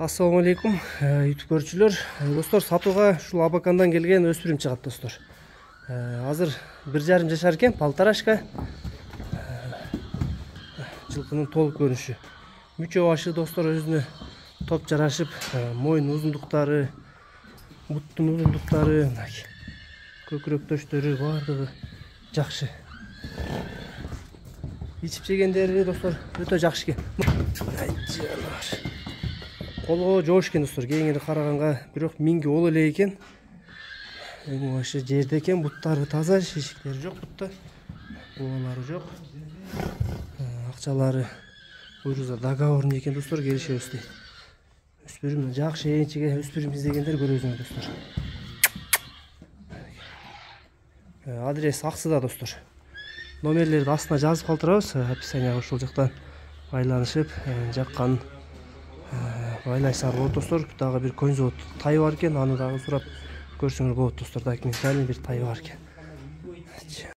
Ассаламу алейкум, YouTube көрүүчүлөр. Достор, сатууга ушул Абакандан келген өспүрүм чыгат, достор. Азыр 1,5 жашар экен, полторашка. Жылкынын толук көрүнүшү. Мүчө башы, достор, өзүнө топ жарашып, моюн узундуктары, буттун узундуктары, көкүрөк төштөрү бардыгы жакшы. Ичип жегендери, достор, өтө жакшы экен. Колго жоош экен, достор, кийингине караганга, бирок миңги ол эле экен. Эми ошо жерде экен, буттары таза, шишиктери жок бутта. Буалары жок. Акчалары буйруза договорный экен, достор, келишебиз дейт. Өспүрүм жакшы ээчиге өспүрүм издегендер көрөсүңөр, достор. Адрес Аксыда, достор. Номерлерди астына жазып калтырабыз, описанияга ошол жактан байланышып, жаккан байлайсаңар болот, достор. Дагы бир көң завод тай бар экен, аны дагы сурап көрсөңөр болот, достор. Документальный бир тай бар экен.